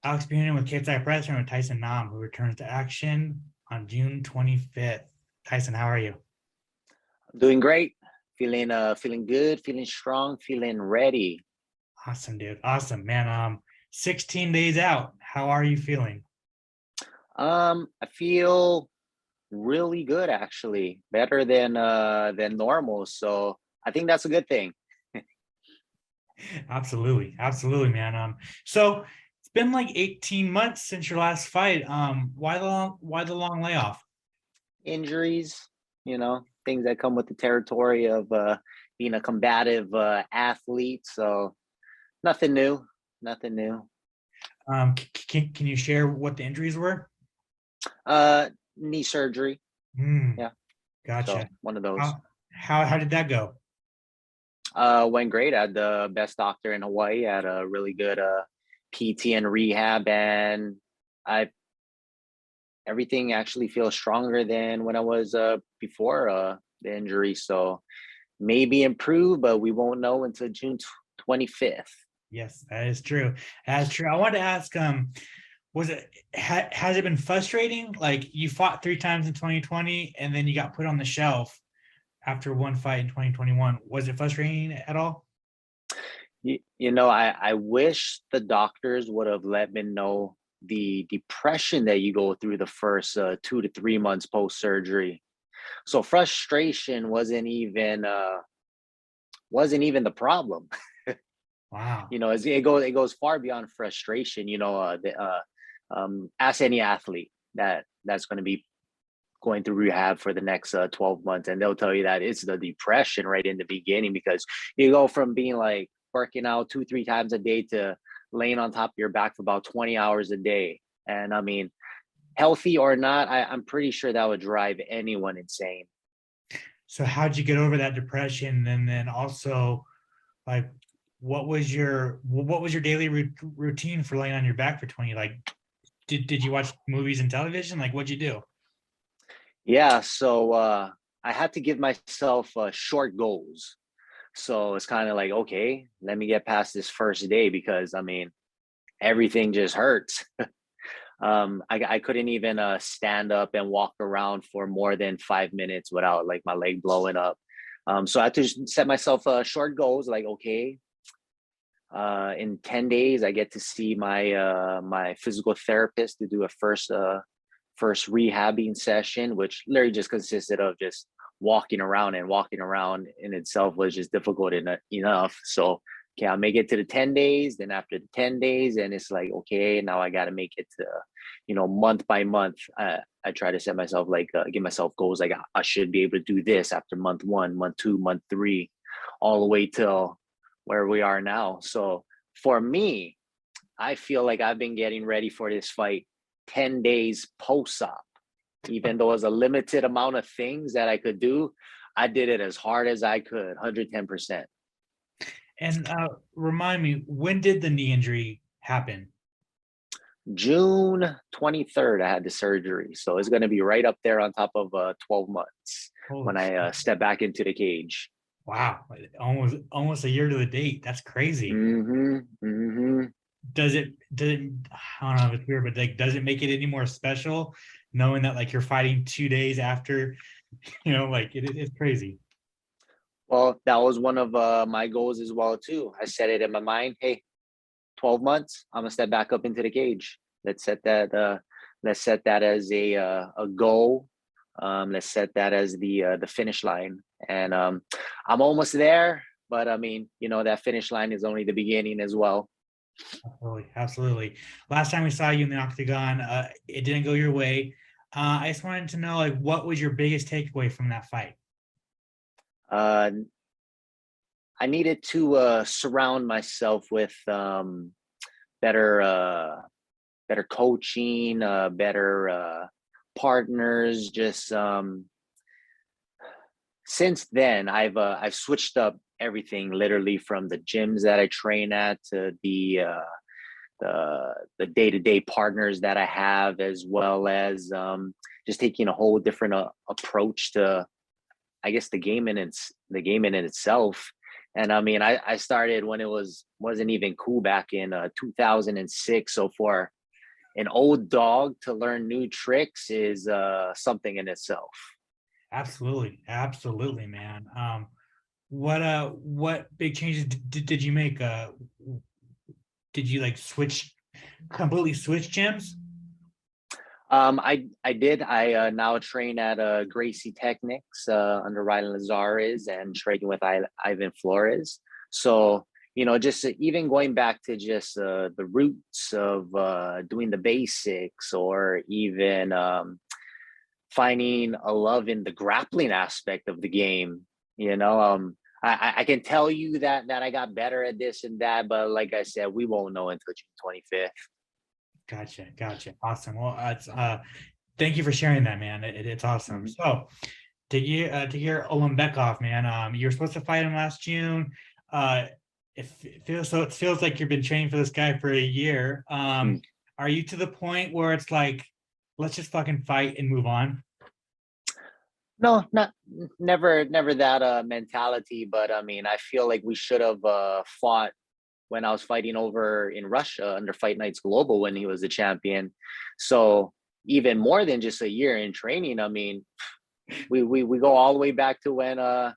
Alex Buchanan with KSI Press and with Tyson Nam, who returns to action on June 25th. Tyson, how are you? I'm doing great. Feeling good, feeling strong, feeling ready. Awesome, dude. Awesome, man. 16 days out. How are you feeling? I feel really good actually. Better than normal. So I think that's a good thing. Absolutely, absolutely, man. So it's been like 18 months since your last fight. Why the long layoff? Injuries, things that come with the territory of being a combative athlete. So nothing new. Nothing new. Can you share what the injuries were? Knee surgery. Hmm, Yeah. So gotcha. one of those. How did that go? Went great. I had the best doctor in Hawaii. I had a really good PT and rehab, and I everything actually feels stronger than when I was before the injury. So maybe improve, but we won't know until June 25th. Yes, that is true. That's true. I wanted to ask, has it been frustrating? Like you fought three times in 2020 and then you got put on the shelf after one fight in 2021. Was it frustrating at all? I wish the doctors would have let me know the depression that you go through the first 2 to 3 months post surgery. So frustration wasn't even the problem. Wow. It goes far beyond frustration. Ask any athlete that's going to be going through rehab for the next 12 months, and they'll tell you that it's the depression right in the beginning, because you go from being like working out 2 3 times a day to laying on top of your back for about 20 hours a day. And I mean, healthy or not, I'm pretty sure that would drive anyone insane. So how'd you get over that depression? And then also, like, what was your daily routine for laying on your back for 20? Like, did you watch movies and television? Like, what'd you do? Yeah, so I had to give myself short goals. So it's kind of like, okay, let me get past this first day, because I mean, everything just hurts. I couldn't even stand up and walk around for more than 5 minutes without like my leg blowing up. So I had to set myself short goals, like, okay, in 10 days I get to see my physical therapist to do a first rehabbing session, which literally just consisted of just walking around, and walking around in itself was just difficult enough. So okay, I'll make it to the 10 days. Then after the 10 days, and it's like, okay, now I got to make it to, month by month. I try to set myself like, give myself goals. Like I should be able to do this after month one, month two, month three, all the way till where we are now. So for me, I feel like I've been getting ready for this fight 10 days post op. Even though it was a limited amount of things that I could do, I did it as hard as I could, 110%. And remind me, when did the knee injury happen? June 23rd, I had the surgery. So it's going to be right up there on top of 12 months Holy when I shit. step back into the cage. Wow. Almost a year to the date. That's crazy. Mm-hmm. Mm-hmm. Does it I don't know if it's weird, but like does it make it any more special knowing that like you're fighting 2 days after, like it's crazy. Well, that was one of my goals as well, too. I set it in my mind. Hey, 12 months, I'm gonna step back up into the cage. Let's set that as a goal. Let's set that as the finish line. And I'm almost there, but I mean, that finish line is only the beginning as well. Absolutely, absolutely. Last time we saw you in the octagon, it didn't go your way. I just wanted to know, like, what was your biggest takeaway from that fight? Uh, I needed to surround myself with better better coaching, better partners. Just since then, I've switched up everything, literally from the gyms that I train at to the day-to-day partners that I have, as well as just taking a whole different approach to, I guess, the game in itself. And I mean, I started when it wasn't even cool back in 2006. So for an old dog to learn new tricks is something in itself. Absolutely, absolutely, man. What big changes did you make? Did you like completely switch gyms? I did. I now train at Gracie Technics under Ryan Lazares and training with Ivan Flores. So just even going back to just the roots of doing the basics, or even finding a love in the grappling aspect of the game. I can tell you that I got better at this and that, but like I said, we won't know until June 25th. Gotcha. Awesome. Well, it's thank you for sharing that, man. It's awesome. Mhm. So Tagir Ulanbekov, man. You were supposed to fight him last June. It feels like you've been training for this guy for a year. Mm. Are you to the point where it's like, let's just fucking fight and move on? No, not never that mentality. But I mean, I feel like we should have fought when I was fighting over in Russia under Fight Nights Global when he was the champion. So even more than just a year in training. I mean, we go all the way back to when I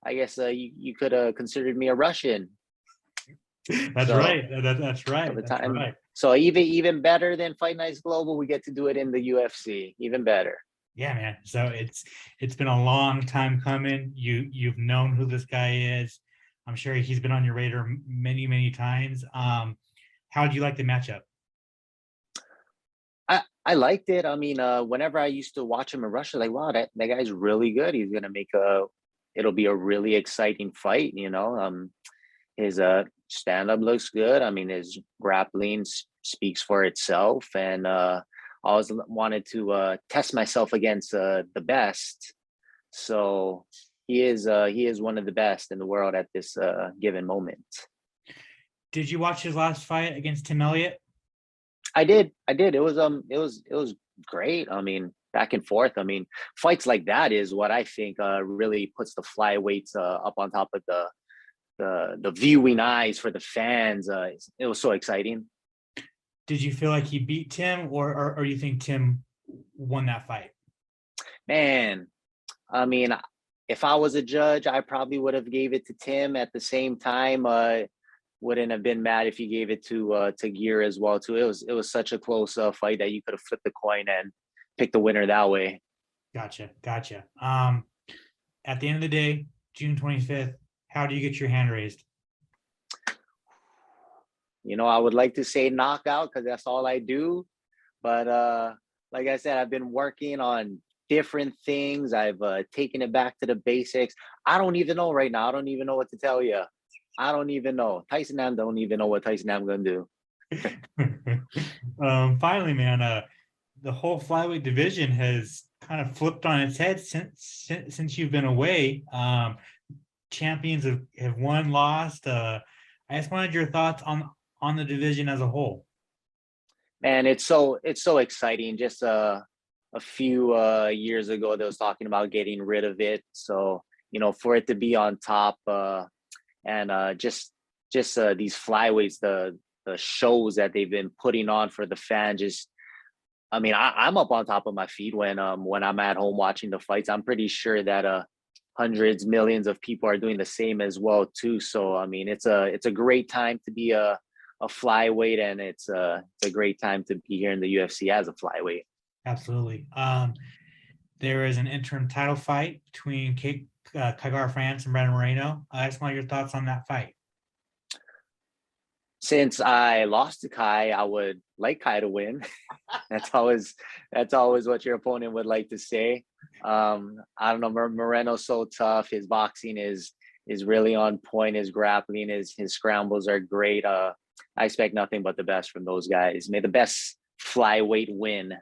guess you could have considered me a Russian. That's So right. That's right. the That's time, right. so even better than Fight Nights Global, we get to do it in the UFC. Even better. Yeah, man. So it's been a long time coming. You've known who this guy is. I'm sure he's been on your radar many times. How do you like the matchup? I liked it. I mean, whenever I used to watch him in Russia, like, wow, that guy's really good. He's gonna make it'll be a really exciting fight. His stand up looks good. I mean, his grappling speaks for itself, and I always wanted to test myself against the best. So he is one of the best in the world at this given moment. Did you watch his last fight against Tim Elliott? I did. It was great. I mean, back and forth. I mean, fights like that is what I think really puts the flyweights up on top of the viewing eyes for the fans. It was so exciting. Did you feel like he beat Tim, or you think Tim won that fight? Man, I mean, if I was a judge, I probably would have gave it to Tim. At the same time, wouldn't have been mad if he gave it to Gear as well too. It was such a close fight that you could have flipped the coin and picked the winner that way. Gotcha. At the end of the day, June 25th, how do you get your hand raised? I would like to say knockout because that's all I do, but like I said, I've been working on different things. I've taken it back to the basics. I don't even know right now. I don't even know what to tell you. I don't even know. Tyson Nam don't even know what Tyson Nam gonna do. Finally, man, the whole flyweight division has kind of flipped on its head since you've been away. Champions have won, lost. I just wanted your thoughts on the division as a whole. Man, it's so exciting. Just a few years ago, they was talking about getting rid of it. So for it to be on top, and just these flyweights, the shows that they've been putting on for the fans, just I mean, I'm up on top of my feet when I'm at home watching the fights. I'm pretty sure that hundreds, millions of people are doing the same as well too. So I mean, it's a great time to be a flyweight, and it's a great time to be here in the UFC as a flyweight. Absolutely. There is an interim title fight between Kagar France and Brandon Moreno. I just want your thoughts on that fight. Since I lost to Kai, I would like Kai to win. that's always what your opponent would like to say. I don't know. Moreno's so tough. His boxing is really on point. His grappling, his scrambles are great. I expect nothing but the best from those guys. May the best flyweight win.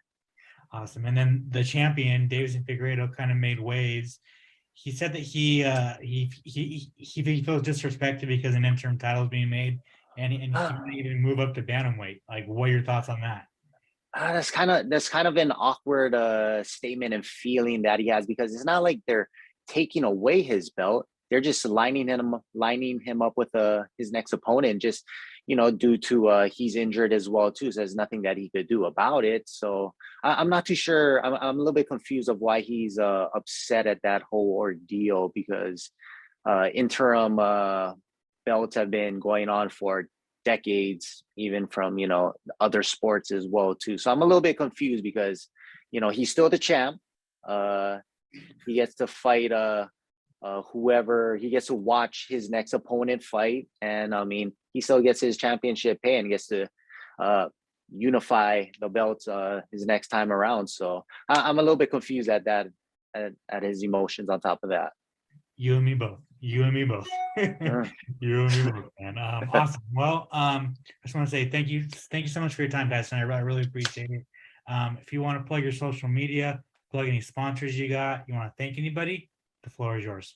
Awesome. And then the champion, Davidson Figueiredo, kind of made waves. He said that he feels disrespected because an interim title is being made, and he might even move up to bantamweight. Like, what are your thoughts on that? That's kind of an awkward statement and feeling that he has, because it's not like they're taking away his belt. they're just lining him up with his next opponent, just due to he's injured as well too. So there's nothing that he could do about it. So I'm not too sure. I'm a little bit confused of why he's upset at that whole ordeal, because interim belts have been going on for decades, even from other sports as well too. So I'm a little bit confused because he's still the champ. He gets to fight whoever, he gets to watch his next opponent fight, and I mean he still gets his championship pay and gets to unify the belts his next time around. So I'm a little bit confused at that, at his emotions on top of that. You and me both. You and me both. You and me both, man. Awesome. Well, I just want to say thank you so much for your time, Tyson. I really appreciate it. If you want to plug your social media, plug any sponsors you got, you want to thank anybody, the floor is yours.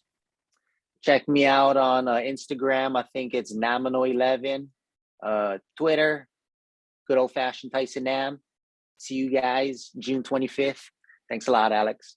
Check me out on Instagram. I think it's Namino11. Twitter, good old fashioned Tyson Nam. See you guys June 25th. Thanks a lot, Alex.